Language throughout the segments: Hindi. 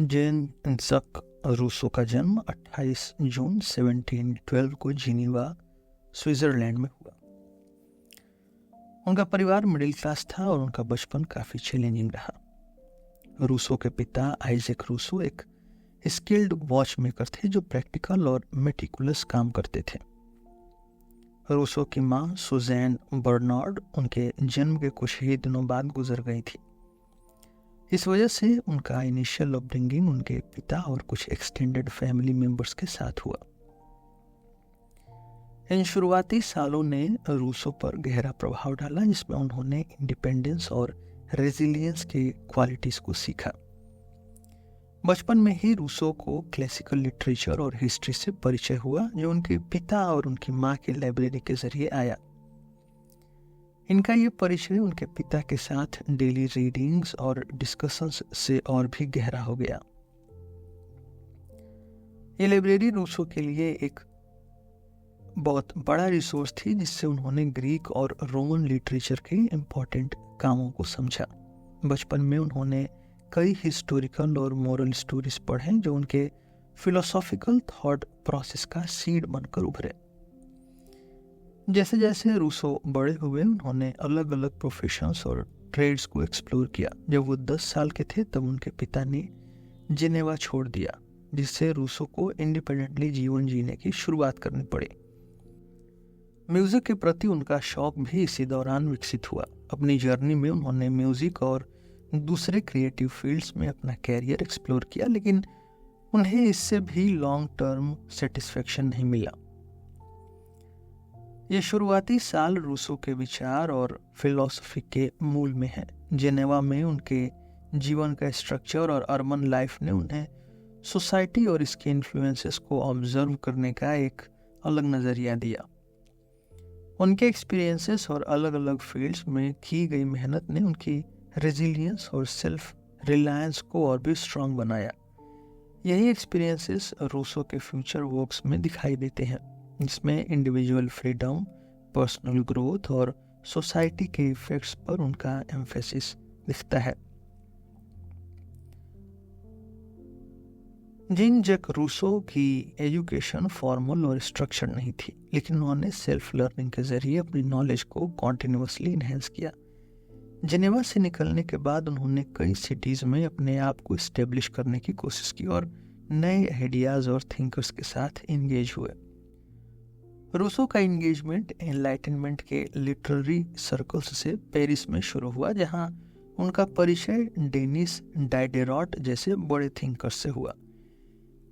जेन-इत्ज़क रूसो का जन्म 28 जून 1712 को जिनेवा, स्विट्ज़रलैंड में हुआ। उनका परिवार मिडिल क्लास था और उनका बचपन काफ़ी चैलेंजिंग रहा। रूसो के पिता आइजैक रूसो एक स्किल्ड वॉच मेकर थे जो प्रैक्टिकल और मेटिकुलस काम करते थे। रूसो की माँ सुज़ैन बर्नार्ड उनके जन्म के कुछ ही दिनों बाद गुजर गई थी। इस वजह से उनका इनिशियल अपब्रिंगिंग उनके पिता और कुछ एक्सटेंडेड फैमिली मेंबर्स के साथ हुआ। इन शुरुआती सालों ने रूसो पर गहरा प्रभाव डाला, जिसमें उन्होंने इंडिपेंडेंस और रेजिलियंस के क्वालिटीज को सीखा। बचपन में ही रूसो को क्लासिकल लिटरेचर और हिस्ट्री से परिचय हुआ, जो उनके पिता और उनकी माँ की लाइब्रेरी के जरिए आया। इनका ये परिचय उनके पिता के साथ डेली रीडिंग्स और डिस्कशंस से और भी गहरा हो गया। ये लाइब्रेरी रूसो के लिए एक बहुत बड़ा रिसोर्स थी, जिससे उन्होंने ग्रीक और रोमन लिटरेचर के इम्पोर्टेंट कामों को समझा। बचपन में उन्होंने कई हिस्टोरिकल और मोरल स्टोरीज पढ़े जो उनके फिलोसॉफिकल थॉट प्रोसेस का सीड बनकर उभरे। जैसे जैसे रूसो बड़े हुए, उन्होंने अलग अलग प्रोफेशंस और ट्रेड्स को एक्सप्लोर किया। जब वो 10 साल के थे तब उनके पिता ने जिनेवा छोड़ दिया, जिससे रूसो को इंडिपेंडेंटली जीवन जीने की शुरुआत करनी पड़ी। म्यूजिक के प्रति उनका शौक भी इसी दौरान विकसित हुआ। अपनी जर्नी में उन्होंने म्यूजिक और दूसरे क्रिएटिव फील्ड्स में अपना कैरियर एक्सप्लोर किया, लेकिन उन्हें इससे भी लॉन्ग टर्म सेटिस्फेक्शन नहीं मिला। ये शुरुआती साल रूसो के विचार और फिलॉसफी के मूल में है। जेनेवा में उनके जीवन का स्ट्रक्चर और अर्बन लाइफ ने उन्हें सोसाइटी और इसके इन्फ्लुएंसेस को ऑब्जर्व करने का एक अलग नज़रिया दिया। उनके एक्सपीरियंसेस और अलग अलग फील्ड्स में की गई मेहनत ने उनकी रेजिलियंस और सेल्फ रिलायंस को और भी स्ट्रांग बनाया। यही एक्सपीरियंसेस रूसो के फ्यूचर वर्क्स में दिखाई देते हैं, जिसमें इंडिविजुअल फ्रीडम, पर्सनल ग्रोथ और सोसाइटी के इफेक्ट्स पर उनका एम्फेसिस दिखता है। जेन-जैक रूसो की एजुकेशन फॉर्मल और स्ट्रक्चर नहीं थी, लेकिन उन्होंने सेल्फ लर्निंग के जरिए अपनी नॉलेज को कॉन्टिन्यूसली इन्हेंस किया। जेनेवा से निकलने के बाद उन्होंने कई सिटीज़ में अपने आप को इस्टेब्लिश करने की कोशिश की और नए आइडियाज़ और थिंकर्स के साथ इंगेज हुए। रूसो का इंगेजमेंट एनलाइटनमेंट के लिटरेरी सर्कल्स से पेरिस में शुरू हुआ, जहां उनका परिचय डेनिस डाइडेरॉट जैसे बड़े थिंकर्स से हुआ।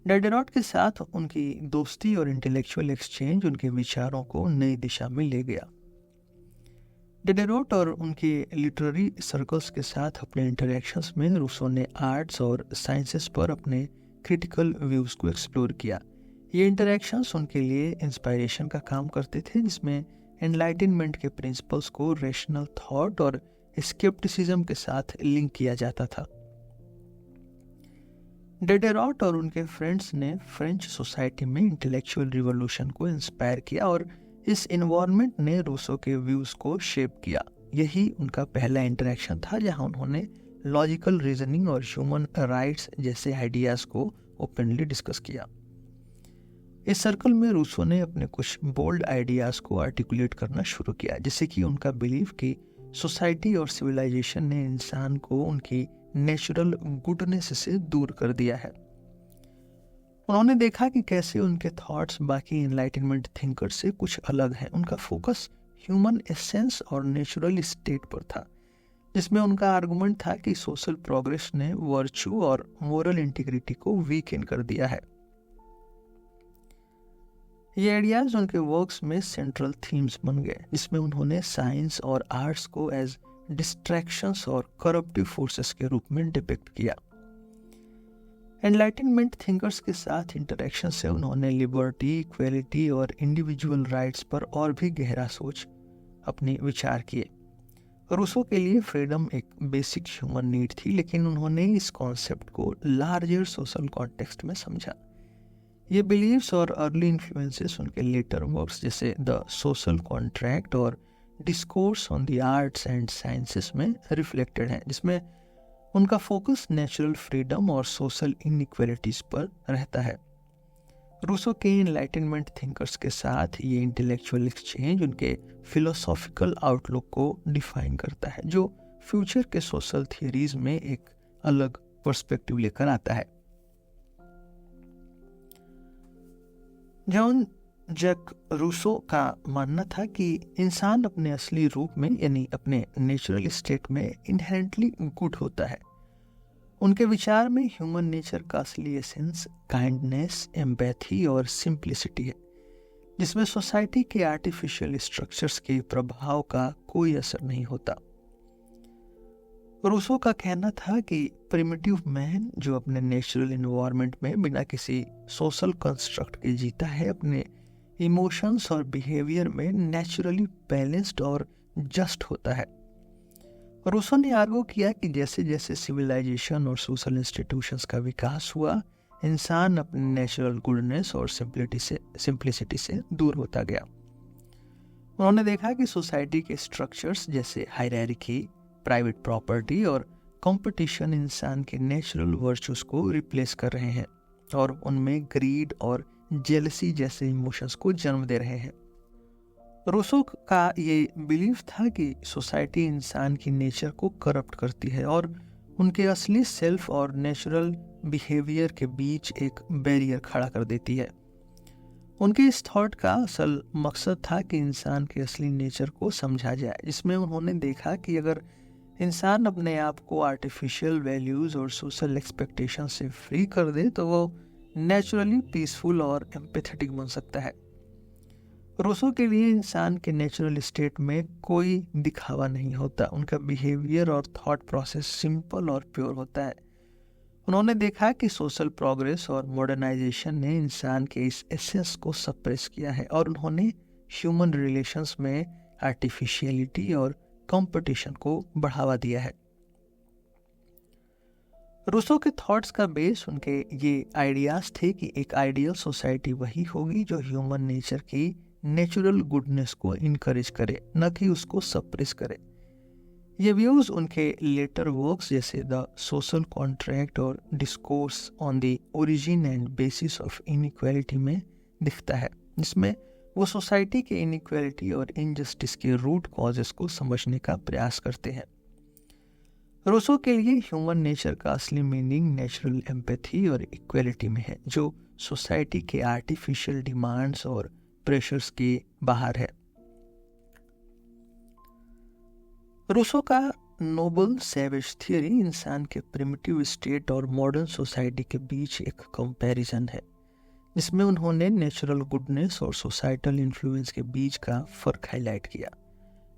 डाइडेरॉट के साथ उनकी दोस्ती और इंटेलेक्चुअल एक्सचेंज उनके विचारों को नई दिशा में ले गया। डाइडेरॉट और उनके लिटरेरी सर्कल्स के साथ अपने इंटरेक्शंस में रूसो ने आर्ट्स और साइंसेस पर अपने क्रिटिकल व्यूज़ को एक्सप्लोर किया। ये इंटरेक्शंस उनके लिए इंस्पायरेशन का काम करते थे, जिसमें एनलाइटनमेंट के प्रिंसिपल्स को रैशनल थॉट और स्केप्टिसिज्म के साथ लिंक किया जाता था। डाइडेरॉट और उनके फ्रेंड्स ने फ्रेंच सोसाइटी में इंटेलेक्चुअल रिवॉल्यूशन को इंस्पायर किया और इस इन्वायरमेंट ने रूसो के व्यूज़ को शेप किया। यही उनका पहला इंटरेक्शन था जहां उन्होंने लॉजिकल रीजनिंग और ह्यूमन राइट्स जैसे आइडियाज़ को ओपनली डिस्कस किया। इस सर्कल में रूसो ने अपने कुछ बोल्ड आइडियाज़ को आर्टिकुलेट करना शुरू किया, जैसे कि उनका बिलीव कि सोसाइटी और सिविलाइजेशन ने इंसान को उनकी नेचुरल गुडनेस से दूर कर दिया है। उन्होंने देखा कि कैसे उनके थॉट्स बाकी एनलाइटनमेंट थिंकर से कुछ अलग हैं। उनका फोकस ह्यूमन एसेंस और नेचुरल स्टेट पर था, जिसमें उनका आर्गुमेंट था कि सोशल प्रोग्रेस ने वर्चू और मोरल इंटीग्रिटी को वीकन कर दिया है। ये आइडियाज उनके वर्क्स में सेंट्रल थीम्स बन गए, जिसमें उन्होंने साइंस और आर्ट्स को एज डिस्ट्रैक्शंस और करप्टिव फोर्सेस के रूप में डिपिक्ट किया। एनलाइटनमेंट थिंकर्स के साथ इंटरेक्शन से उन्होंने लिबर्टी, इक्वेलिटी और इंडिविजुअल राइट्स पर और भी गहरा सोच अपने विचार किए। रूसो के लिए फ्रीडम एक बेसिक ह्यूमन नीड थी, लेकिन उन्होंने इस कॉन्सेप्ट को लार्जर सोशल कॉन्टेक्स्ट में समझा। ये बिलीव्स और अर्ली इन्फ्लुएंसेस उनके लेटर वर्क्स जैसे द सोशल कॉन्ट्रैक्ट और discourse on the arts and sciences में रिफ्लेक्टेड हैं, जिसमें उनका फोकस नेचुरल फ्रीडम और सोशल इनइक्वालिटीज पर रहता है। रूसो के एनलाइटनमेंट थिंकर्स के साथ ये इंटेलेक्चुअल एक्सचेंज उनके फिलोसॉफिकल आउटलुक को डिफाइन करता है, जो फ्यूचर के सोशल थियरीज में एक अलग पर्सपेक्टिव लेकर आता है। जॉन जैक रूसो का मानना था कि इंसान अपने असली रूप में यानी अपने नेचुरल स्टेट में इनहेरेंटली गुड होता है। उनके विचार में ह्यूमन नेचर का असली एसेंस काइंडनेस, एम्पैथी और सिंप्लिसिटी है, जिसमें सोसाइटी के आर्टिफिशियल स्ट्रक्चर्स के प्रभाव का कोई असर नहीं होता। रूसो का कहना था कि प्रिमिटिव मैन जो अपने नेचुरल एनवायरनमेंट में बिना किसी सोशल कंस्ट्रक्ट के जीता है, अपने इमोशंस और बिहेवियर में नेचुरली बैलेंस्ड और जस्ट होता है। रूसो ने आर्गू किया कि जैसे जैसे सिविलाइजेशन और सोशल इंस्टीट्यूशंस का विकास हुआ, इंसान अपने नेचुरल गुडनेस और सिंप्लिसिटी से दूर होता गया। उन्होंने देखा कि सोसाइटी के स्ट्रक्चर्स जैसे हायरार्की, प्राइवेट प्रॉपर्टी और कंपटीशन इंसान के नेचुरल वर्चूज को रिप्लेस कर रहे हैं और उनमें ग्रीड और जेलसी जैसे इमोशंस को जन्म दे रहे हैं। रूसो का ये बिलीफ था कि सोसाइटी इंसान की नेचर को करप्ट करती है और उनके असली सेल्फ और नेचुरल बिहेवियर के बीच एक बैरियर खड़ा कर देती है। उनके इस थॉट का असल मकसद था कि इंसान के असली नेचर को समझा जाए, जिसमें उन्होंने देखा कि अगर इंसान अपने आप को आर्टिफिशियल वैल्यूज़ और सोशल एक्सपेक्टेशन से फ्री कर दे तो वो नेचुरली पीसफुल और एम्पैथेटिक बन सकता है। रूसो के लिए इंसान के नेचुरल स्टेट में कोई दिखावा नहीं होता, उनका बिहेवियर और थॉट प्रोसेस सिंपल और प्योर होता है। उन्होंने देखा कि सोशल प्रोग्रेस और मॉडर्नाइजेशन ने इंसान के इस एसेंस को सप्रेस किया है और उन्होंने ह्यूमन रिलेशंस में आर्टिफिशियलिटी और कंपटीशन को बढ़ावा दिया है। रूसो के थॉट्स का बेस उनके ये आइडियाज थे कि एक आइडियल सोसाइटी वही होगी जो ह्यूमन नेचर की नेचुरल गुडनेस को इनकरेज करे, न कि उसको सप्रेस करे। ये व्यूज उनके लेटर वर्क्स जैसे द सोशल कॉन्ट्रैक्ट और discourse on the origin and basis of inequality में दिखता है, जिसमें वो सोसाइटी के इनइक्वालिटी और इनजस्टिस के रूट कॉजेस को समझने का प्रयास करते हैं। रूसो के लिए ह्यूमन नेचर का असली मीनिंग नेचुरल एम्पैथी और इक्वालिटी में है, जो सोसाइटी के आर्टिफिशियल डिमांड्स और प्रेशर्स के बाहर है। रूसो का नोबल सैवेज थियरी इंसान के प्रिमिटिव स्टेट और मॉडर्न सोसाइटी के बीच एक कंपैरिजन है, जिसमें उन्होंने नेचुरल गुडनेस और सोसाइटल इन्फ्लुएंस के बीच का फर्क हाईलाइट किया।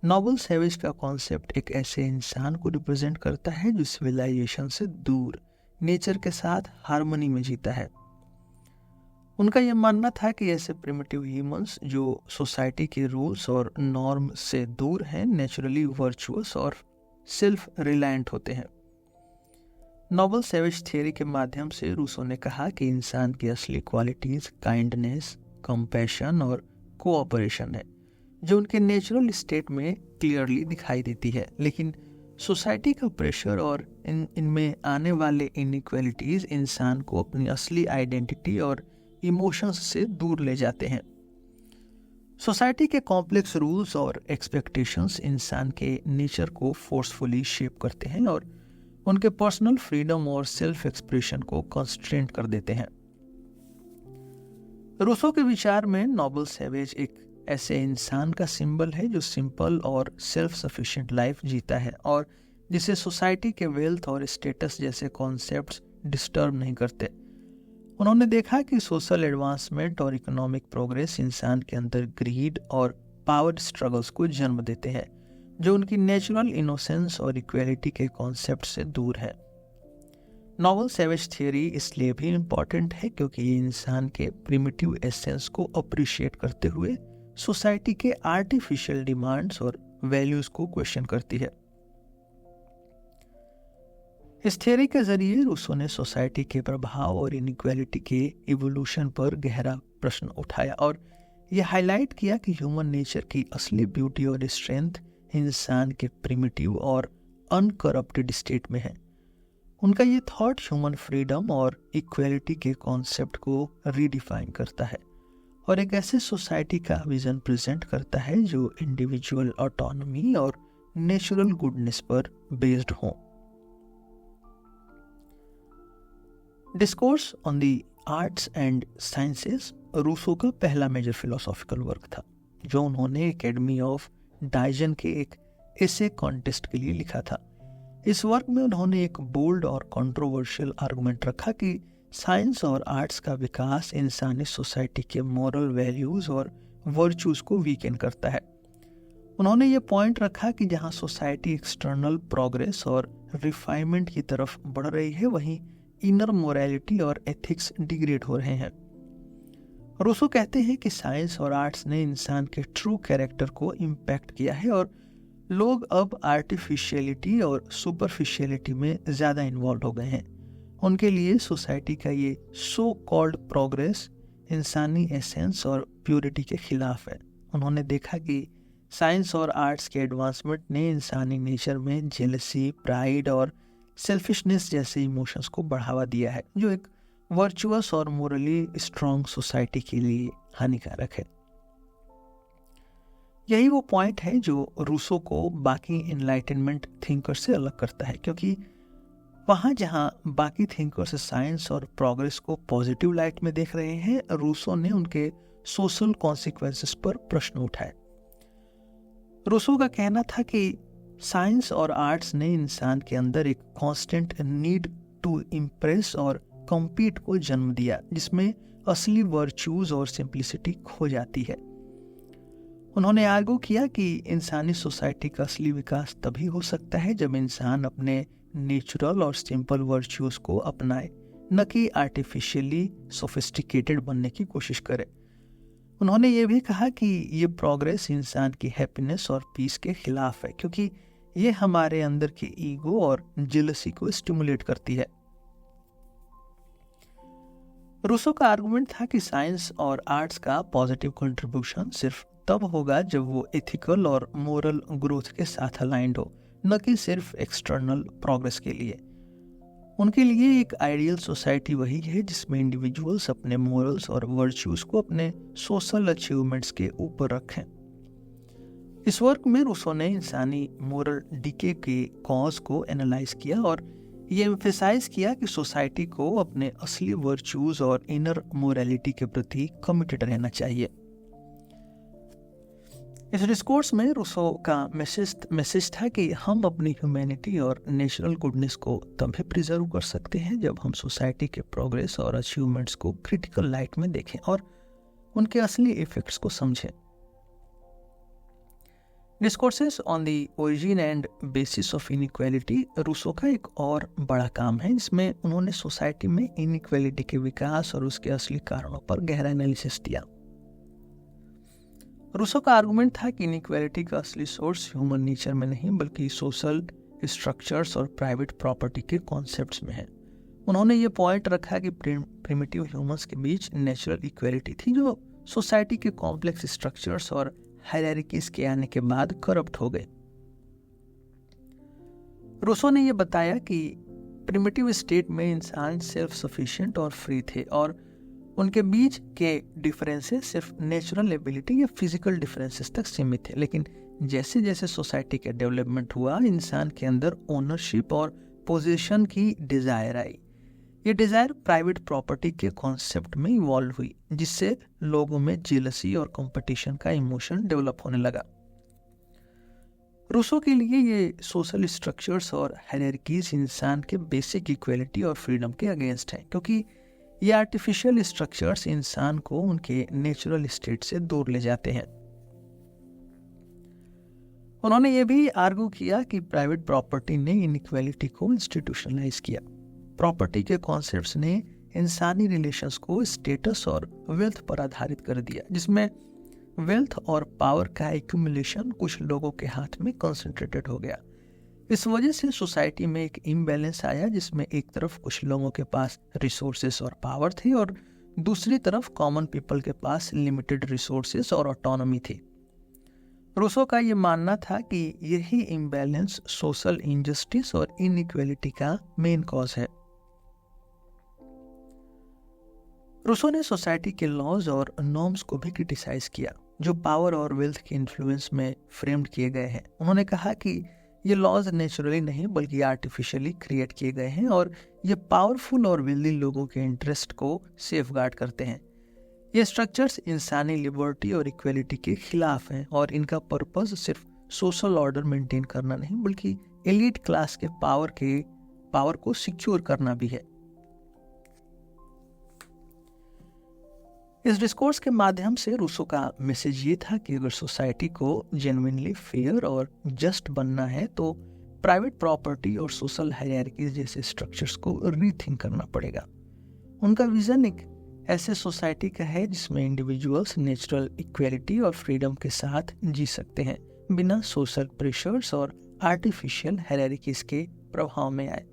नोबल सैवेज का कॉन्सेप्ट एक ऐसे इंसान को रिप्रेजेंट करता है जो सिविलाइजेशन से दूर नेचर के साथ हार्मनी में जीता है। उनका यह मानना था कि ऐसे प्रिमिटिव ह्यूमंस जो सोसाइटी के रूल्स और नॉर्म से दूर हैं, नेचुरली वर्चुअस और सेल्फ रिलायंट होते हैं। नोबल सैवेज थियरी के माध्यम से रूसो ने कहा कि इंसान की असली क्वालिटीज काइंडनेस, कंपैशन और कोऑपरेशन है, जो उनके नेचुरल स्टेट में क्लियरली दिखाई देती है, लेकिन सोसाइटी का प्रेशर और इनमें आने वाले इनइक्वालिटीज इंसान को अपनी असली आइडेंटिटी और इमोशंस से दूर ले जाते हैं। सोसाइटी के कॉम्प्लेक्स रूल्स और एक्सपेक्टेशंस इंसान के नेचर को फोर्सफुली शेप करते हैं और उनके पर्सनल फ्रीडम और सेल्फ एक्सप्रेशन को कंस्ट्रेंट कर देते हैं। रूसो के विचार में नोबल सैवेज एक ऐसे इंसान का सिंबल है जो सिंपल और सेल्फ सफिशिएंट लाइफ जीता है और जिसे सोसाइटी के वेल्थ और स्टेटस जैसे कॉन्सेप्ट्स डिस्टर्ब नहीं करते। उन्होंने देखा कि सोशल एडवांसमेंट और इकोनॉमिक प्रोग्रेस इंसान के अंदर ग्रीड और पावर स्ट्रगल्स को जन्म देते हैं, जो उनकी नेचुरल इनोसेंस और इक्वालिटी के कॉन्सेप्ट से दूर है। नोबल सैवेज थियरी इसलिए भी इम्पॉर्टेंट है क्योंकि ये इंसान के प्रिमिटिव एसेंस को अप्रिशिएट करते हुए सोसाइटी के आर्टिफिशियल डिमांड्स और वैल्यूज को क्वेश्चन करती है। इस थियरी के जरिए रूसो ने सोसाइटी के प्रभाव और इनइक्वालिटी के इवोल्यूशन पर गहरा प्रश्न उठाया और यह हाईलाइट किया कि ह्यूमन नेचर की असली ब्यूटी और स्ट्रेंथ इंसान के प्रिमिटिव और अनकरप्टेड स्टेट में है। उनका ये थॉट ह्यूमन फ्रीडम और इक्वलिटी के कॉन्सेप्ट को रीडिफाइन करता है और एक ऐसे सोसाइटी का विजन प्रेजेंट करता है जो इंडिविजुअल ऑटोनॉमी और नेचुरल गुडनेस पर बेस्ड हो। Discourse on the arts and sciences Rousseau का पहला मेजर फिलोसॉफिकल वर्क था, जो उन्होंने एकेडमी ऑफ डाइजन के एक एसे कॉन्टेस्ट के लिए लिखा था। इस वर्क में उन्होंने एक बोल्ड और कंट्रोवर्शियल आर्गुमेंट रखा कि साइंस और आर्ट्स का विकास इंसानी सोसाइटी के मॉरल वैल्यूज और वर्चूज को वीकन करता है। उन्होंने ये पॉइंट रखा कि जहां सोसाइटी एक्सटर्नल प्रोग्रेस और रिफाइनमेंट की तरफ बढ़ रही है, वहीं इनर मोरालिटी और एथिक्स डिग्रेड हो रहे हैं। रूसो कहते हैं कि साइंस और आर्ट्स ने इंसान के ट्रू कैरेक्टर को इम्पैक्ट किया है और लोग अब आर्टिफिशियलिटी और सुपरफिशियलिटी में ज़्यादा इन्वॉल्व हो गए हैं। उनके लिए सोसाइटी का ये सो कॉल्ड प्रोग्रेस इंसानी एसेंस और प्योरिटी के खिलाफ है। उन्होंने देखा कि साइंस और आर्ट्स के एडवांसमेंट ने इंसानी नेचर में जेलसी, प्राइड और सेल्फिशनेस जैसे इमोशंस को बढ़ावा दिया है, जो एक वर्चुअस और मोरली स्ट्रॉन्ग सोसाइटी के लिए हानिकारक है। यही वो पॉइंट है जो रूसो को बाकी एनलाइटनमेंट थिंकर से अलग करता है, क्योंकि वहाँ जहाँ बाकी थिंकर्स साइंस और प्रोग्रेस को पॉजिटिव लाइट में देख रहे हैं, रूसो ने उनके सोशल कॉन्सिक्वेंसेस पर प्रश्न उठाए। रूसो का कहना था कि साइंस और आर्ट्स ने इंसान के अंदर एक कांस्टेंट नीड टू इम्प्रेस और कॉम्पीट को जन्म दिया, जिसमें असली वर्च्यूज और सिंप्लिसिटी खो जाती है। उन्होंने आर्गू किया कि इंसानी सोसाइटी का असली विकास तभी हो सकता है जब इंसान अपने नेचुरल और सिंपल वर्च्यूज को अपनाए, न कि आर्टिफिशियली सोफिस्टिकेटेड बनने की कोशिश करे। उन्होंने ये भी कहा कि ये प्रोग्रेस इंसान की हैप्पीनेस और पीस के खिलाफ है, क्योंकि ये हमारे अंदर के ईगो और जेलसी को स्टिमुलेट करती है। रूसो का आर्गुमेंट था कि साइंस और आर्ट्स का पॉजिटिव कंट्रीब्यूशन सिर्फ तब होगा जब वो एथिकल और मोरल ग्रोथ के साथ अलाइंड हो, न कि सिर्फ एक्सटर्नल प्रोग्रेस के लिए। उनके लिए एक आइडियल सोसाइटी वही है जिसमें इंडिविजुअल्स अपने मोरल्स और वर्च्यूज को अपने सोशल अचीवमेंट्स के ऊपर रखें। इस वर्क में रूसो ने इंसानी मोरल डीके के कॉज को एनालाइज किया और ये एम्फेसाइज किया कि सोसाइटी को अपने असली वर्च्यूज और इनर मोरालिटी के प्रति कमिटेड रहना चाहिए। इस डिस्कोर्स में रूसो का मैसेज था कि हम अपनी ह्यूमैनिटी और नेचुरल गुडनेस को तभी प्रिजर्व कर सकते हैं जब हम सोसाइटी के प्रोग्रेस और अचीवमेंट्स को क्रिटिकल लाइट में देखें और उनके असली इफेक्ट्स को समझें। Discourses on the origin and basis of inequality Rousseau का एक और बड़ा काम है, जिसमें उन्होंने सोसाइटी में इनइक्वालिटी के विकास और उसके असली कारणों पर गहरा एनालिसिस दिया। रूसो का आर्गुमेंट था कि इनइक्वालिटी का असली सोर्स ह्यूमन नेचर में नहीं बल्कि सोशल स्ट्रक्चर्स और प्राइवेट प्रॉपर्टी के कॉन्सेप्ट्स में है। उन्होंने ये पॉइंट रखा कि प्रिमिटिव ह्यूमंस के बीच नेचुरल इक्वालिटी थी, जो सोसाइटी के कॉम्प्लेक्स स्ट्रक्चर्स और हायरार्कीज के आने के बाद करप्ट हो गए। रूसो ने यह बताया कि प्रिमिटिव स्टेट में इंसान सेल्फ सफिशिएंट और फ्री थे और उनके बीच के डिफरेंसेस सिर्फ नेचुरल एबिलिटी या फिजिकल डिफरेंसेस तक सीमित थे, लेकिन जैसे जैसे सोसाइटी का डेवलपमेंट हुआ, इंसान के अंदर ओनरशिप और पोजीशन की डिजायर आई। ये डिजायर प्राइवेट प्रॉपर्टी के कॉन्सेप्ट में इवॉल्व हुई, जिससे लोगों में जेलसी और कंपटीशन का इमोशन डेवलप होने लगा। रूसो के लिए ये सोशल स्ट्रक्चर्स और हायरार्कीज इंसान के बेसिक इक्वलिटी और फ्रीडम के अगेंस्ट है, क्योंकि ये आर्टिफिशियल स्ट्रक्चर्स इंसान को उनके नेचुरल स्टेट से दूर ले जाते हैं। उन्होंने ये भी आर्गू किया कि प्राइवेट प्रॉपर्टी ने इनइक्वालिटी को इंस्टीट्यूशनलाइज किया। प्रॉपर्टी के कॉन्सेप्ट्स ने इंसानी रिलेशंस को स्टेटस और वेल्थ पर आधारित कर दिया, जिसमें वेल्थ और पावर का एक्यूमुलेशन कुछ लोगों के हाथ में कंसंट्रेटेड हो गया। इस वजह से सोसाइटी में एक इम्बैलेंस आया, जिसमें एक तरफ कुछ लोगों के पास रिसोर्सेस और पावर थी और दूसरी तरफ कॉमन पीपल के पास लिमिटेड रिसोर्सेस और ऑटोनॉमी थी। रूसो का ये मानना था कि यही इम्बैलेंस सोशल इनजस्टिस और इनइक्वालिटी का मेन कॉज है। रूसो ने सोसाइटी के लॉज और नॉर्म्स को भी क्रिटिसाइज किया जो पावर और वेल्थ के इन्फ्लुएंस में फ्रेम्ड किए गए हैं। उन्होंने कहा कि ये लॉज नेचुरली नहीं बल्कि आर्टिफिशियली क्रिएट किए गए हैं और ये पावरफुल और वेल्दी लोगों के इंटरेस्ट को सेफगार्ड करते हैं। ये स्ट्रक्चर्स इंसानी लिबर्टी और इक्वलिटी के खिलाफ हैं और इनका पर्पस सिर्फ सोशल ऑर्डर मेंटेन करना नहीं बल्कि एलीट क्लास के पावर को सिक्योर करना भी है। इस डिस्कोर्स के माध्यम से रूसो का मैसेज ये था कि अगर सोसाइटी को जेन्युइनली फेयर और जस्ट बनना है तो प्राइवेट प्रॉपर्टी और सोशल हायरार्कीज जैसे स्ट्रक्चर्स को रीथिंक करना पड़ेगा। उनका विजन एक ऐसे सोसाइटी का है जिसमें इंडिविजुअल्स नेचुरल इक्वालिटी और फ्रीडम के साथ जी सकते हैं बिना सोशल प्रेशर्स और आर्टिफिशियल हायरार्कीज के प्रभाव में आए।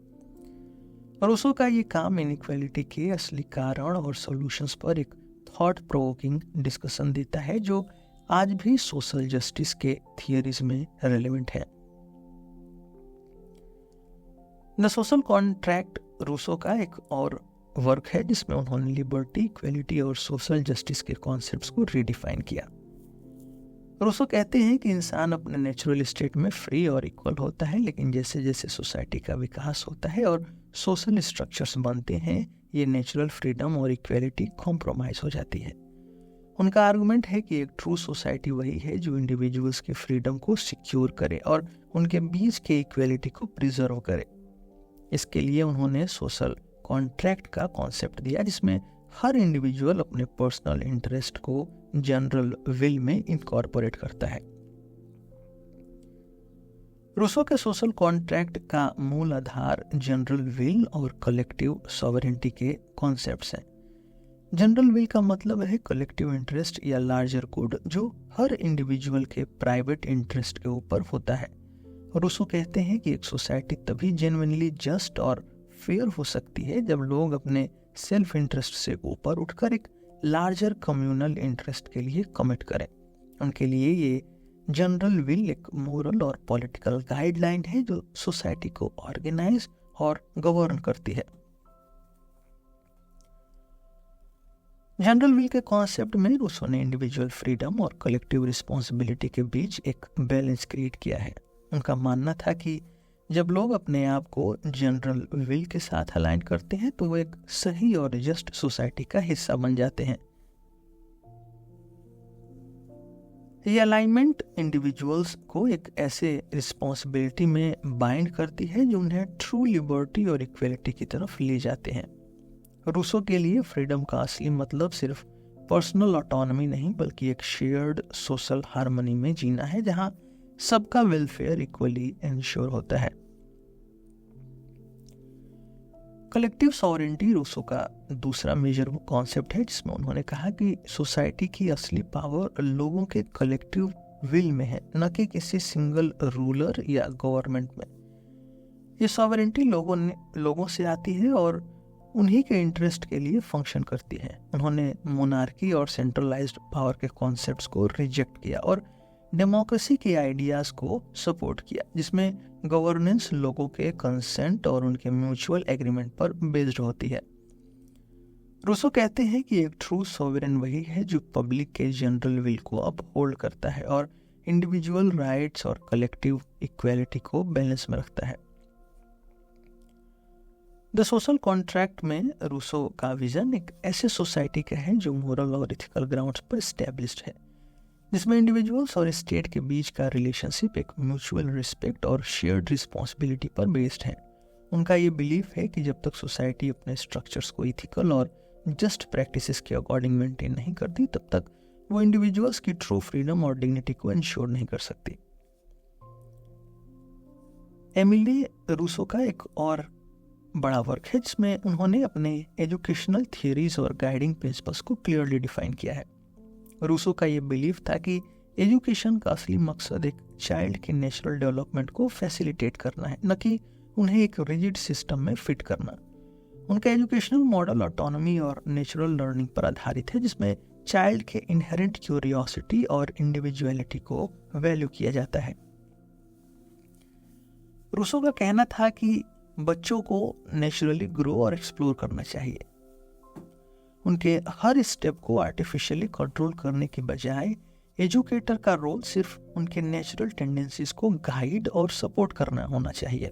रूसो का ये काम इनइक्वालिटी के असली कारण और सॉल्यूशंस पर एक थॉट प्रोवोकिंग डिस्कशन देता है जो आज भी सोशल जस्टिस के थियरीज में रेलेवेंट है। द सोशल कॉन्ट्रैक्ट रूसो का एक और वर्क है जिसमें उन्होंने लिबर्टी, इक्वालिटी और सोशल जस्टिस के कॉन्सेप्ट्स को रीडिफाइन किया। रूसो कहते हैं कि इंसान अपने नेचुरल स्टेट में फ्री और इक्वल होता है, लेकिन जैसे जैसे सोसाइटी का विकास होता है और सोशल स्ट्रक्चर्स बनते हैं ये नेचुरल फ्रीडम और इक्वालिटी कॉम्प्रोमाइज हो जाती है। उनका आर्गुमेंट है कि एक ट्रू सोसाइटी वही है जो इंडिविजुअल्स के फ्रीडम को सिक्योर करे और उनके बीच के इक्वालिटी को प्रिजर्व करे। इसके लिए उन्होंने सोशल कॉन्ट्रैक्ट का कॉन्सेप्ट दिया जिसमें हर इंडिविजुअल अपने पर्सनल इंटरेस्ट को जनरल विल में इनकॉर्पोरेट करता है। रूसो के सोशल कॉन्ट्रैक्ट का मूल आधार जनरल विल और कलेक्टिव सॉवरेंटी के कॉन्सेप्ट्स हैं। जनरल विल का मतलब है कलेक्टिव इंटरेस्ट या लार्जर गुड जो हर इंडिविजुअल के प्राइवेट इंटरेस्ट के ऊपर होता है। रूसो कहते हैं कि एक सोसाइटी तभी जेन्युइनली जस्ट और फेयर हो सकती है जब लोग अपने सेल्फ इंटरेस्ट से ऊपर उठकर एक लार्जर कम्युनल इंटरेस्ट के लिए कमिट करें। उनके लिए ये जनरल विल एक मोरल और पॉलिटिकल गाइडलाइन है जो सोसाइटी को ऑर्गेनाइज और गवर्न करती है। जनरल विल के कॉन्सेप्ट में रूसो ने इंडिविजुअल फ्रीडम और कलेक्टिव रिस्पॉन्सिबिलिटी के बीच एक बैलेंस क्रिएट किया है। उनका मानना था कि जब लोग अपने आप को जनरल विल के साथ अलाइन करते हैं तो वो एक सही और जस्ट सोसाइटी का हिस्सा बन जाते हैं। ये अलाइनमेंट इंडिविजुअल्स को एक ऐसे रिस्पॉन्सिबिलिटी में बाइंड करती है जो उन्हें ट्रू लिबर्टी और इक्वलिटी की तरफ ले जाते हैं। रूसो के लिए फ्रीडम का असली मतलब सिर्फ पर्सनल ऑटोनॉमी नहीं बल्कि एक शेयर्ड सोशल हार्मनी में जीना है जहां सबका वेलफेयर इक्वली इंश्योर होता है। कलेक्टिव सॉवरेंटी रूसो का दूसरा मेजर कॉन्सेप्ट है जिसमें उन्होंने कहा कि सोसाइटी की असली पावर लोगों के कलेक्टिव विल में है, न कि किसी सिंगल रूलर या गवर्नमेंट में। ये सॉवरेंटी लोगों से आती है और उन्हीं के इंटरेस्ट के लिए फंक्शन करती है। उन्होंने मोनार्की और सेंट्रलाइज्ड पावर के कॉन्सेप्ट्स को रिजेक्ट किया और डेमोक्रेसी के आइडियाज को सपोर्ट किया जिसमें गवर्नेंस लोगों के कंसेंट और उनके म्यूचुअल एग्रीमेंट पर बेस्ड होती है। रूसो कहते हैं कि एक ट्रू सॉवरेन वही है जो पब्लिक के जनरल विल को अपहोल्ड करता है और इंडिविजुअल राइट्स और कलेक्टिव इक्वालिटी को बैलेंस में रखता है। द सोशल कॉन्ट्रैक्ट में रूसो का विजन एक ऐसे सोसाइटी का है जो मोरल और इथिकल ग्राउंड्स पर एस्टेब्लिश्ड है, जिसमें इंडिविजुअल्स और स्टेट के बीच का रिलेशनशिप एक म्यूचुअल रिस्पेक्ट और शेयर्ड रिस्पॉन्सिबिलिटी पर बेस्ड है। उनका ये बिलीफ है कि जब तक सोसाइटी अपने स्ट्रक्चर्स को इथिकल और जस्ट प्रैक्टिसेस के अकॉर्डिंग मेंटेन नहीं करती तब तक वो इंडिविजुअल्स की ट्रू फ्रीडम और डिग्निटी को इंश्योर नहीं कर सकती। एमिली रूसो का एक और बड़ा वर्क है जिसमें उन्होंने अपने एजुकेशनल थियरीज और गाइडिंग प्रिंसिपल्स को क्लियरली डिफाइन किया है। रूसो का ये बिलीफ था कि एजुकेशन का असली मकसद एक चाइल्ड के नेचुरल डेवलपमेंट को फैसिलिटेट करना है, न कि उन्हें एक रिजिड सिस्टम में फिट करना। उनका एजुकेशनल मॉडल ऑटोनॉमी और नेचुरल लर्निंग पर आधारित है जिसमें चाइल्ड के इनहेरेंट क्यूरियोसिटी और इंडिविजुअलिटी को वैल्यू किया जाता है। रूसो का कहना था कि बच्चों को नेचुरली ग्रो और एक्सप्लोर करना चाहिए। उनके हर स्टेप को आर्टिफिशियली कंट्रोल करने के बजाय एजुकेटर का रोल सिर्फ उनके नेचुरल टेंडेंसीज को गाइड और सपोर्ट करना होना चाहिए।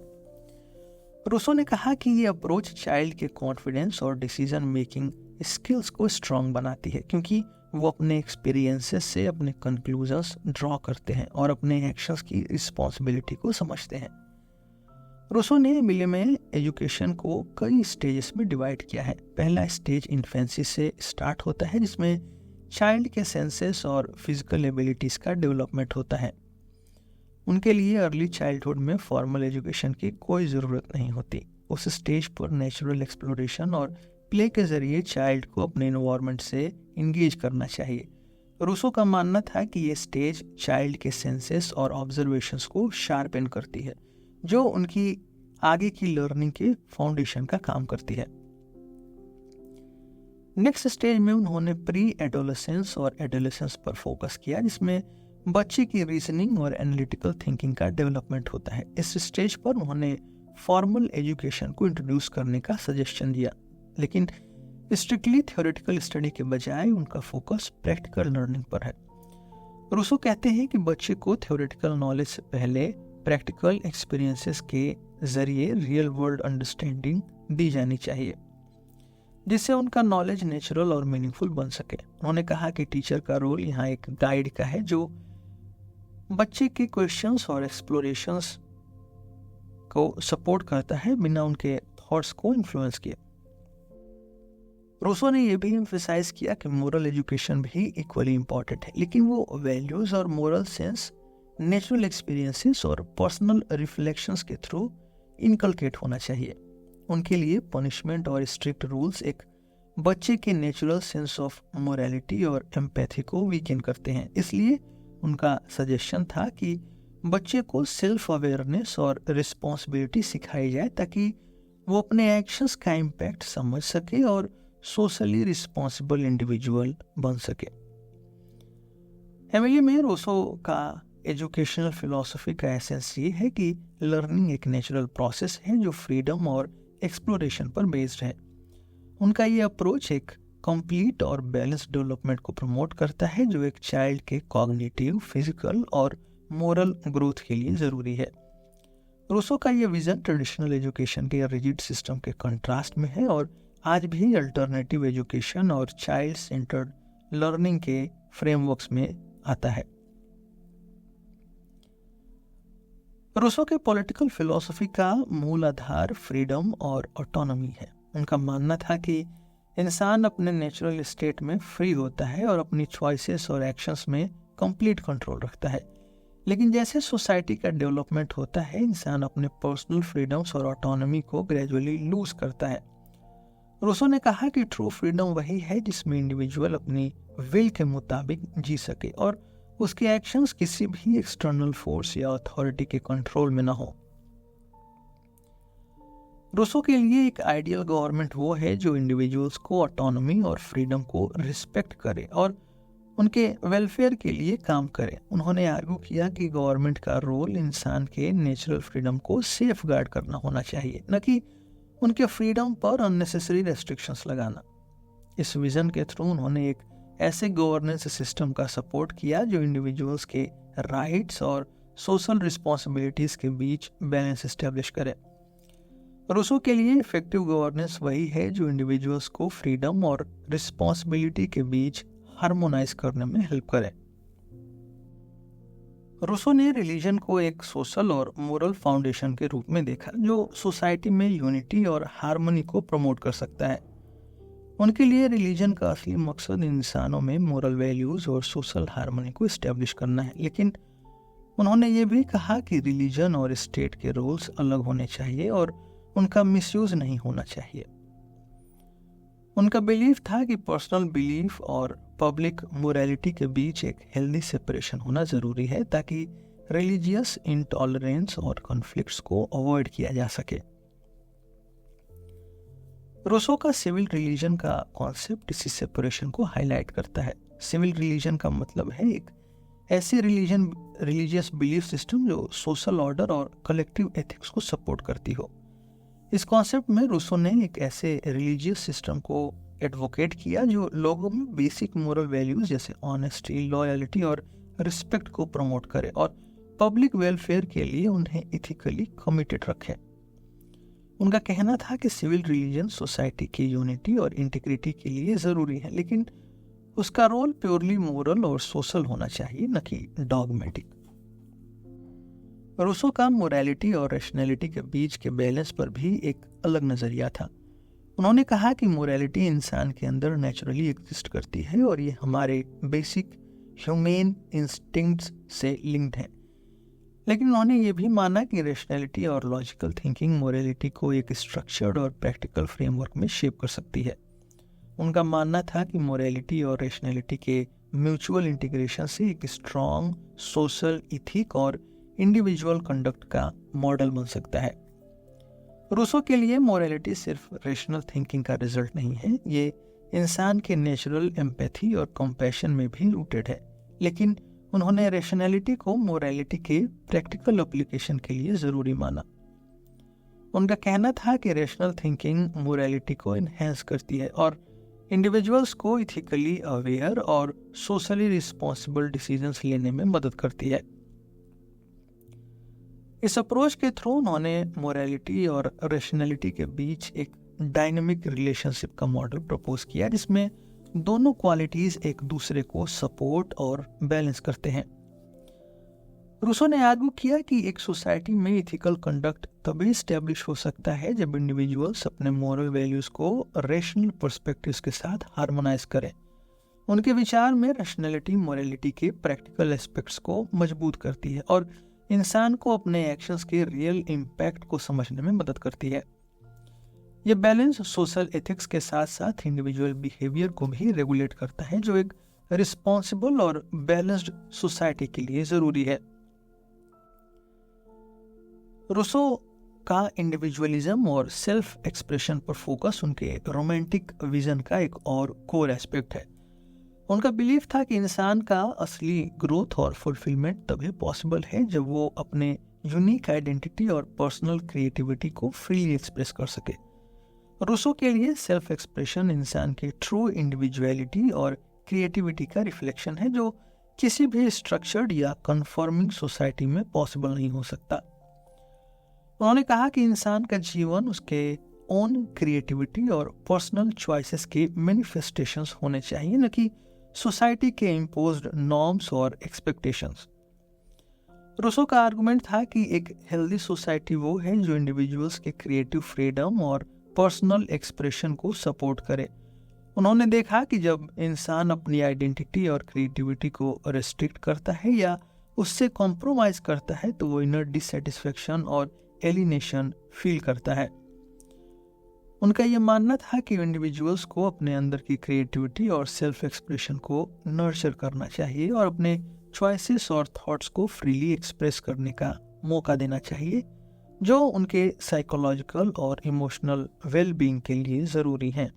रूसो ने कहा कि ये अप्रोच चाइल्ड के कॉन्फिडेंस और डिसीजन मेकिंग स्किल्स को स्ट्रांग बनाती है, क्योंकि वो अपने एक्सपीरियंसेस से अपने कंक्लूजन्स ड्रॉ करते हैं और अपने एक्शंस की रिस्पॉन्सिबिलिटी को समझते हैं। रूसो ने मिले में एजुकेशन को कई स्टेजेस में डिवाइड किया है। पहला स्टेज इन्फेंसी से स्टार्ट होता है, जिसमें चाइल्ड के सेंसेस और फिजिकल एबिलिटीज का डेवलपमेंट होता है। उनके लिए अर्ली चाइल्डहुड में फॉर्मल एजुकेशन की कोई ज़रूरत नहीं होती। उस स्टेज पर नेचुरल एक्सप्लोरेशन और प्ले के जरिए चाइल्ड को अपने एनवायरनमेंट से इंगेज करना चाहिए। रूसो का मानना था कि ये स्टेज चाइल्ड के सेंसेस और ऑब्जर्वेशंस को शार्पन करती है, जो उनकी आगे की लर्निंग के फाउंडेशन का काम करती है। नेक्स्ट स्टेज में उन्होंने प्री एडोलेसेंस और एडोलेसेंस पर फोकस किया, जिसमें बच्चे की रीजनिंग और एनालिटिकल थिंकिंग का डेवलपमेंट होता है। इस स्टेज पर उन्होंने फॉर्मल एजुकेशन को इंट्रोड्यूस करने का सजेशन दिया, लेकिन स्ट्रिक्टली थ्योरेटिकल स्टडी के बजाय उनका फोकस प्रैक्टिकल लर्निंग पर है। रूसो कहते हैं कि बच्चे को थ्योरेटिकल नॉलेज से पहले प्रैक्टिकल एक्सपीरियंसेस के जरिए रियल वर्ल्ड अंडरस्टैंडिंग दी जानी चाहिए, जिससे उनका नॉलेज नेचुरल और मीनिंगफुल बन सके। उन्होंने कहा कि टीचर का रोल यहाँ एक गाइड का है, जो बच्चे के क्वेश्चंस और एक्सप्लोरेशंस को सपोर्ट करता है बिना उनके थॉट्स को इन्फ्लुएंस किए। रूसो ने यह भी एम्फसाइज किया कि मोरल एजुकेशन भी इक्वली इम्पॉर्टेंट है, लेकिन वो वैल्यूज और मोरल सेंस नेचुरल एक्सपीरियंसेस और पर्सनल रिफ्लेक्शंस के थ्रू इनकलकेट होना चाहिए। उनके लिए पनिशमेंट और स्ट्रिक्ट रूल्स एक बच्चे के नेचुरल सेंस ऑफ मोरालिटी और एम्पैथी को वीकन करते हैं। इसलिए उनका सजेशन था कि बच्चे को सेल्फ अवेयरनेस और रिस्पॉन्सिबिलिटी सिखाई जाए, ताकि वो अपने एक्शंस का इम्पैक्ट समझ सके और सोशली रिस्पॉन्सिबल इंडिविजुअल बन सके। एमिली में रूसो का एजुकेशनल फिलॉसफी का एसेंस ये है कि लर्निंग एक नेचुरल प्रोसेस है जो फ्रीडम और एक्सप्लोरेशन पर बेस्ड है। उनका ये अप्रोच एक कंप्लीट और बैलेंस्ड डेवलपमेंट को प्रमोट करता है, जो एक चाइल्ड के कॉग्निटिव, फिजिकल और मोरल ग्रोथ के लिए ज़रूरी है। रूसो का ये विजन ट्रेडिशनल एजुकेशन के रिजिड सिस्टम के कंट्रास्ट में है और आज भी अल्टरनेटिव एजुकेशन और चाइल्ड सेंटर्ड लर्निंग के फ्रेमवर्क्स में आता है। रूसो के पॉलिटिकल फिलॉसफी का मूल आधार फ्रीडम और ऑटोनॉमी है। उनका मानना था कि इंसान अपने नेचुरल स्टेट में फ्री होता है और अपनी चॉइसेस और एक्शंस में कंप्लीट कंट्रोल रखता है, लेकिन जैसे सोसाइटी का डेवलपमेंट होता है, इंसान अपने पर्सनल फ्रीडम्स और ऑटोनॉमी को ग्रेजुअली लूज करता है। रूसो ने कहा कि ट्रू फ्रीडम वही है जिसमें इंडिविजुअल अपनी विल के मुताबिक जी सके और उसके एक्शंस किसी भी एक्सटर्नल फोर्स या अथॉरिटी के कंट्रोल में न हो। रूसो के लिए एक आइडियल गवर्नमेंट वो है जो इंडिविजुअल्स को ऑटोनॉमी और फ्रीडम को रिस्पेक्ट करे और उनके वेलफेयर के लिए काम करे। उन्होंने आर्ग्यू किया कि गवर्नमेंट का रोल इंसान के नेचुरल फ्रीडम को सेफ गार्ड करना होना चाहिए, न कि उनके फ्रीडम पर अननेसेसरी रेस्ट्रिक्शंस लगाना। इस विजन के थ्रू उन्होंने एक ऐसे गवर्नेंस सिस्टम का सपोर्ट किया जो इंडिविजुअल्स के राइट्स और सोशल रिस्पॉन्सिबिलिटीज के बीच बैलेंस एस्टेब्लिश करे। रूसो के लिए इफेक्टिव गवर्नेंस वही है जो इंडिविजुअल्स को फ्रीडम और रिस्पॉन्सिबिलिटी के बीच हार्मोनाइज करने में हेल्प करे। रूसो ने रिलीजन को एक सोशल और मोरल फाउंडेशन के रूप में देखा जो सोसाइटी में यूनिटी और हार्मनी को प्रमोट कर सकता है। उनके लिए रिलीजन का असली मकसद इंसानों में मोरल वैल्यूज और सोशल हार्मनी को इस्टेब्लिश करना है, लेकिन उन्होंने ये भी कहा कि रिलीजन और स्टेट के रोल्स अलग होने चाहिए और उनका मिसयूज नहीं होना चाहिए। उनका बिलीफ था कि पर्सनल बिलीफ और पब्लिक मोरालिटी के बीच एक हेल्दी सेपरेशन होना जरूरी है, ताकि रिलीजियस इंटॉलरेंस और कॉन्फ्लिक्ट्स को अवॉइड किया जा सके। रूसो का सिविल रिलीजन का कॉन्सेप्ट इसी सेपरेशन को हाईलाइट करता है। सिविल रिलीजन का मतलब है एक ऐसी रिलीजियस बिलीफ सिस्टम जो सोशल ऑर्डर और कलेक्टिव एथिक्स को सपोर्ट करती हो। इस कॉन्सेप्ट में रूसो ने एक ऐसे रिलीजियस सिस्टम को एडवोकेट किया जो लोगों में बेसिक मोरल वैल्यूज जैसे ऑनेस्टी, लॉयल्टी और रिस्पेक्ट को प्रमोट करे और पब्लिक वेलफेयर के लिए उन्हें इथिकली कमिटेड रखे। उनका कहना था कि सिविल रिलीजन सोसाइटी की यूनिटी और इंटीग्रिटी के लिए ज़रूरी है, लेकिन उसका रोल प्योरली मोरल और सोशल होना चाहिए, न कि डॉगमेटिक। रूसो का मोरालिटी और रैशनैलिटी के बीच के बैलेंस पर भी एक अलग नज़रिया था। उन्होंने कहा कि मोरालिटी इंसान के अंदर नेचुरली एग्जिस्ट करती है और ये हमारे बेसिक ह्यूमन इंस्टिंक्ट्स से लिंक्ड है, लेकिन उन्होंने ये भी माना कि रैशनैलिटी और लॉजिकल थिंकिंग मोरालिटी को एक स्ट्रक्चर्ड और प्रैक्टिकल फ्रेमवर्क में शेप कर सकती है। उनका मानना था कि मोरालिटी और रैशनैलिटी के म्यूचुअल इंटीग्रेशन से एक स्ट्रॉन्ग सोशल इथिक और इंडिविजुअल कंडक्ट का मॉडल बन सकता है। रूसो के लिए मोरालिटी सिर्फ रैशनल थिंकिंग का रिजल्ट नहीं है, ये इंसान के नेचुरल एम्पैथी और कंपैशन में भी रूटेड है, लेकिन उन्होंने रैशनैलिटी को मोरालिटी के प्रैक्टिकल एप्लीकेशन के लिए ज़रूरी माना। उनका कहना था कि रैशनल थिंकिंग मोरालिटी को इन्हेंस करती है और इंडिविजुअल्स को इथिकली अवेयर और सोशली रिस्पॉन्सिबल डिसीजंस लेने में मदद करती है। इस अप्रोच के थ्रू उन्होंने मोरालिटी और रैशनैलिटी के बीच एक डायनामिक रिलेशनशिप का मॉडल प्रपोज किया, जिसमें दोनों क्वालिटीज एक दूसरे को सपोर्ट और बैलेंस करते हैं। रूसो ने आर्ग्यू किया कि एक सोसाइटी में इथिकल कंडक्ट तभी स्टैब्लिश हो सकता है जब इंडिविजुअल्स अपने मोरल वैल्यूज को रैशनल पर्सपेक्टिव्स के साथ हार्मोनाइज करें। उनके विचार में रैशनैलिटी मोरालिटी के प्रैक्टिकल एस्पेक्ट्स को मजबूत करती है और इंसान को अपने एक्शंस के रियल इम्पैक्ट को समझने में मदद करती है। ये बैलेंस सोशल एथिक्स के साथ साथ इंडिविजुअल बिहेवियर को भी रेगुलेट करता है, जो एक रिस्पॉन्सिबल और बैलेंस्ड सोसाइटी के लिए जरूरी है। रूसो का इंडिविजुअलिज्म और सेल्फ एक्सप्रेशन पर फोकस उनके रोमांटिक विजन का एक और कोर एस्पेक्ट है। उनका बिलीफ था कि इंसान का असली ग्रोथ और फुलफिलमेंट तभी पॉसिबल है जब वो अपने यूनिक आइडेंटिटी और पर्सनल क्रिएटिविटी को फ्रीली एक्सप्रेस कर सके। रूसो के लिए सेल्फ एक्सप्रेशन इंसान के ट्रू इंडिविजुअलिटी और क्रिएटिविटी का रिफ्लेक्शन है, जो किसी भी स्ट्रक्चर्ड या कन्फर्मिंग सोसाइटी में पॉसिबल नहीं हो सकता। उन्होंने कहा कि इंसान का जीवन उसके ओन क्रिएटिविटी और पर्सनल चॉइसेस के मैनिफेस्टेशंस होने चाहिए, न कि सोसाइटी के इम्पोज्ड नॉर्म्स और एक्सपेक्टेशंस। रूसो का आर्गुमेंट था कि एक हेल्दी सोसाइटी वो है जो इंडिविजुअल्स के क्रिएटिव फ्रीडम और पर्सनल एक्सप्रेशन को सपोर्ट करे। उन्होंने देखा कि जब इंसान अपनी आइडेंटिटी और क्रिएटिविटी को रेस्ट्रिक्ट करता है या उससे कॉम्प्रोमाइज करता है तो वो इनर डिससेटिस्फेक्शन और एलिनेशन फील करता है। उनका यह मानना था कि इंडिविजुअल्स को अपने अंदर की क्रिएटिविटी और सेल्फ एक्सप्रेशन को नर्चर करना चाहिए और अपने चॉइसेस और थॉट्स को फ्रीली एक्सप्रेस करने का मौका देना चाहिए, जो उनके साइकोलॉजिकल और इमोशनल वेलबींग के लिए जरूरी हैं।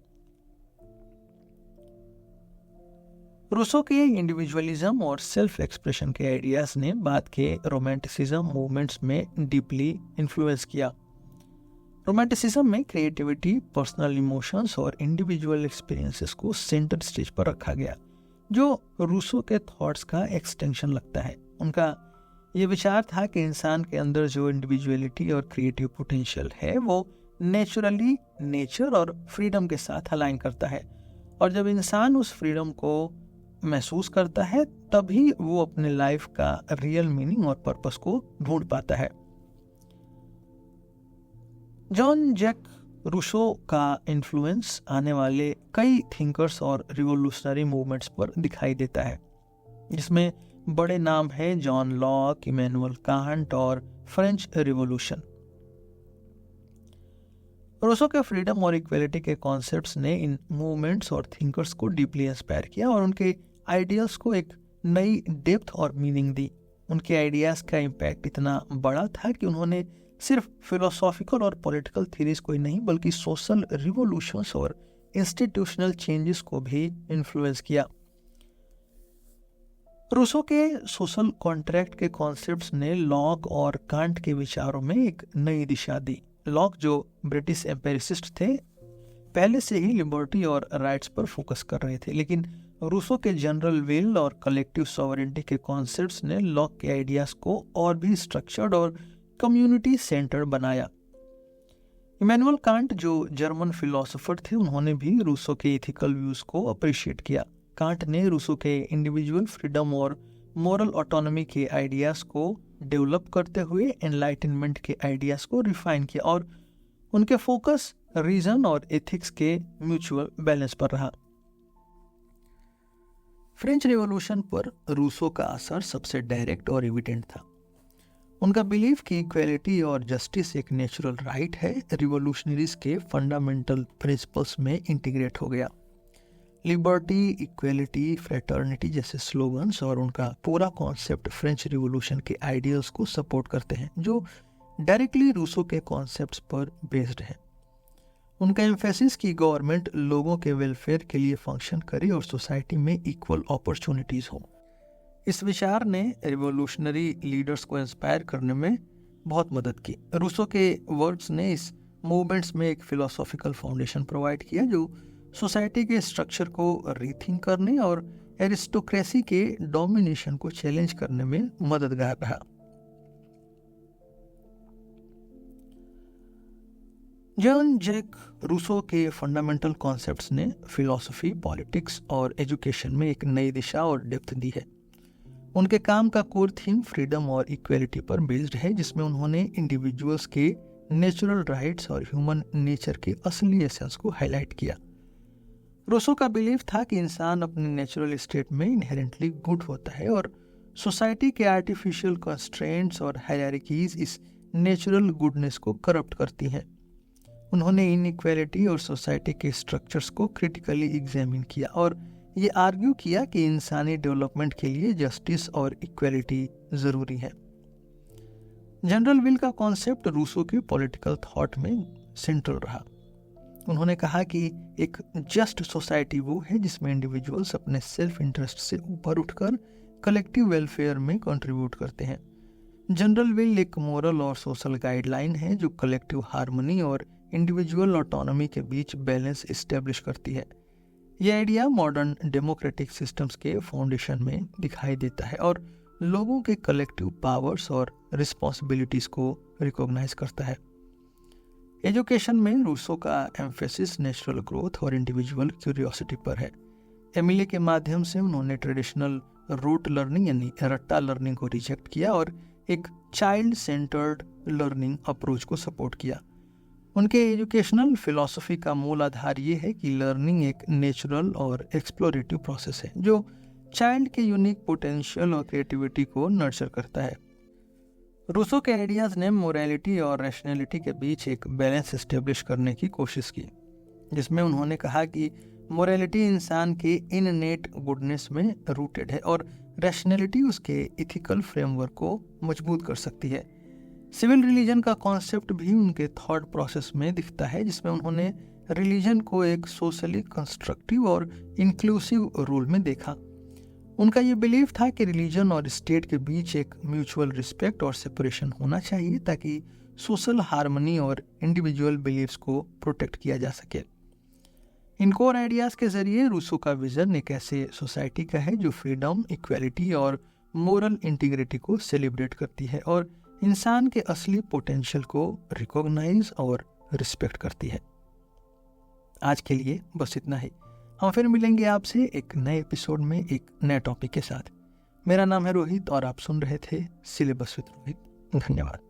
रूसो के इंडिविजुअलिज्म और सेल्फ एक्सप्रेशन के आइडियाज ने बाद के रोमांटिसिज्म मूवमेंट्स में डीपली इन्फ्लुएंस किया। रोमांटिसिज्म में क्रिएटिविटी, पर्सनल इमोशंस और इंडिविजुअल एक्सपीरियंसेस को सेंटर स्टेज पर रखा गया, जो रूसो के थॉट्स का एक्सटेंशन लगता है। उनका ये विचार था कि इंसान के अंदर जो इंडिविजुअलिटी और क्रिएटिव पोटेंशियल है वो नेचुरली नेचर और फ्रीडम के साथ अलाइन करता है, और जब इंसान उस फ्रीडम को महसूस करता है तभी वो अपने लाइफ का रियल मीनिंग और पर्पस को ढूंढ पाता है। जॉन जैक रूसो का इन्फ्लुएंस आने वाले कई थिंकर्स और रिवोल्यूशनरी मूवमेंट्स पर दिखाई देता है, जिसमें बड़े नाम हैं जॉन लॉक, इमैनुअल कांट और फ्रेंच रिवॉल्यूशन। रूसो के फ्रीडम और इक्वलिटी के कॉन्सेप्ट्स ने इन मूवमेंट्स और थिंकर्स को डीपली इंस्पायर किया और उनके आइडियल्स को एक नई डेप्थ और मीनिंग दी। उनके आइडियाज़ का इम्पैक्ट इतना बड़ा था कि उन्होंने सिर्फ फिलोसॉफिकल और पॉलिटिकल थीरीज को ही नहीं बल्कि सोशल रिवॉल्यूशंस और इंस्टीट्यूशनल चेंजेस को भी इन्फ्लुएंस किया। रूसो के सोशल कॉन्ट्रैक्ट के कॉन्सेप्ट्स ने लॉक और कांट के विचारों में एक नई दिशा दी। लॉक, जो ब्रिटिश एम्पेरिसिस्ट थे, पहले से ही लिबर्टी और राइट्स पर फोकस कर रहे थे, लेकिन रूसो के जनरल विल और कलेक्टिव सॉवरेंटी के कॉन्सेप्ट्स ने लॉक के आइडियाज को और भी स्ट्रक्चर्ड और कम्युनिटी सेंटर्ड बनाया। इमैनुअल कांट, जो जर्मन फिलोसोफर थे, उन्होंने भी रूसो के एथिकल व्यूज को अप्रिशिएट किया। कांट ने रूसो के इंडिविजुअल फ्रीडम और मोरल ऑटोनॉमी के आइडियाज को डेवलप करते हुए एनलाइटनमेंट के आइडियाज को रिफाइन किया और उनके फोकस रीजन और एथिक्स के म्यूचुअल बैलेंस पर रहा। फ्रेंच रिवॉल्यूशन पर रूसो का असर सबसे डायरेक्ट और एविडेंट था। उनका बिलीफ कि इक्वेलिटी और जस्टिस एक नेचुरल राइट है रिवॉल्यूशनरीज के फंडामेंटल प्रिंसिपल्स में इंटीग्रेट हो गया। लिबर्टी, इक्वेलिटी, फ्रेटर्निटी जैसे स्लोगन्स और उनका पूरा कॉन्सेप्ट फ्रेंच रिवॉल्यूशन के आइडियल्स को सपोर्ट करते हैं, जो डायरेक्टली रूसो के कॉन्सेप्ट्स पर बेस्ड है। उनका एम्फेसिस कि गवर्नमेंट लोगों के वेलफेयर के लिए फंक्शन करे और सोसाइटी में इक्वल अपॉर्चुनिटीज हो, इस विचार ने रिवॉल्यूशनरी लीडर्स को इंस्पायर करने में बहुत मदद की। रूसो के वर्ड्स ने इस मूवमेंट्स में एक फिलोसॉफिकल फाउंडेशन प्रोवाइड किया, जो सोसाइटी के स्ट्रक्चर को रीथिंक करने और एरिस्टोक्रेसी के डोमिनेशन को चैलेंज करने में मददगार रहा। जॉन जैक रूसो के फंडामेंटल कॉन्सेप्ट्स ने फिलॉसफी, पॉलिटिक्स और एजुकेशन में एक नई दिशा और डेप्थ दी है। उनके काम का कोर थीम फ्रीडम और इक्वेलिटी पर बेस्ड है, जिसमें उन्होंने इंडिविजुअल्स के नेचुरल राइट्स और ह्यूमन नेचर के असली एसेंस को हाईलाइट किया। रूसो का बिलीफ था कि इंसान अपने नेचुरल स्टेट में इनहेरेंटली गुड होता है और सोसाइटी के आर्टिफिशियल कंस्ट्रेंट्स और हायरार्कीज इस नेचुरल गुडनेस को करप्ट करती हैं। उन्होंने इनइक्वालिटी और सोसाइटी के स्ट्रक्चर्स को क्रिटिकली एग्जामिन किया और ये आर्ग्यू किया कि इंसानी डेवलपमेंट के लिए जस्टिस और इक्वालिटी ज़रूरी है। जनरल विल का कॉन्सेप्ट रूसो के पॉलिटिकल थॉट में सेंट्रल रहा। उन्होंने कहा कि एक जस्ट सोसाइटी वो है जिसमें इंडिविजुअल्स अपने सेल्फ इंटरेस्ट से ऊपर उठकर कलेक्टिव वेलफेयर में कंट्रीब्यूट करते हैं। जनरल विल एक मोरल और सोशल गाइडलाइन है जो कलेक्टिव हार्मनी और इंडिविजुअल ऑटोनॉमी के बीच बैलेंस इस्टेब्लिश करती है। यह आइडिया मॉडर्न डेमोक्रेटिक सिस्टम्स के फाउंडेशन में दिखाई देता है और लोगों के कलेक्टिव पावर्स और रिस्पॉन्सिबिलिटीज को रिकॉग्नाइज करता है। एजुकेशन में रूसो का एम्फेसिस नेचुरल ग्रोथ और इंडिविजुअल क्यूरियोसिटी पर है। एमिले के माध्यम से उन्होंने ट्रेडिशनल रूट लर्निंग यानी रट्टा लर्निंग को रिजेक्ट किया और एक चाइल्ड सेंटर्ड लर्निंग अप्रोच को सपोर्ट किया। उनके एजुकेशनल फिलॉसफी का मूल आधार ये है कि लर्निंग एक नेचुरल और एक्सप्लोरेटिव प्रोसेस है जो चाइल्ड के यूनिक पोटेंशियल और क्रिएटिविटी को नर्चर करता है। रूसो के आइडियाज ने मोरालिटी और रैशनैलिटी के बीच एक बैलेंस एस्टेब्लिश करने की कोशिश की, जिसमें उन्होंने कहा कि मोरालिटी इंसान के इननेट गुडनेस में रूटेड है और रैशनैलिटी उसके इथिकल फ्रेमवर्क को मजबूत कर सकती है। सिविल रिलीजन का कॉन्सेप्ट भी उनके थॉट प्रोसेस में दिखता है, जिसमें उन्होंने रिलीजन को एक सोशली कंस्ट्रक्टिव और इंक्लूसिव रोल में देखा। उनका ये बिलीफ था कि रिलीजन और स्टेट के बीच एक म्यूचुअल रिस्पेक्ट और सेपरेशन होना चाहिए ताकि सोशल हार्मनी और इंडिविजुअल बिलीफ्स को प्रोटेक्ट किया जा सके। इन कोर आइडियाज के जरिए रूसो का विजन एक ऐसे सोसाइटी का है जो फ्रीडम, इक्वालिटी और मोरल इंटीग्रिटी को सेलिब्रेट करती है और इंसान के असली पोटेंशियल को रिकॉग्नाइज और रिस्पेक्ट करती है। आज के लिए बस इतना ही। हम फिर मिलेंगे आपसे एक नए एपिसोड में एक नए टॉपिक के साथ। मेरा नाम है रोहित और आप सुन रहे थे सिलेबस विद रोहित। धन्यवाद।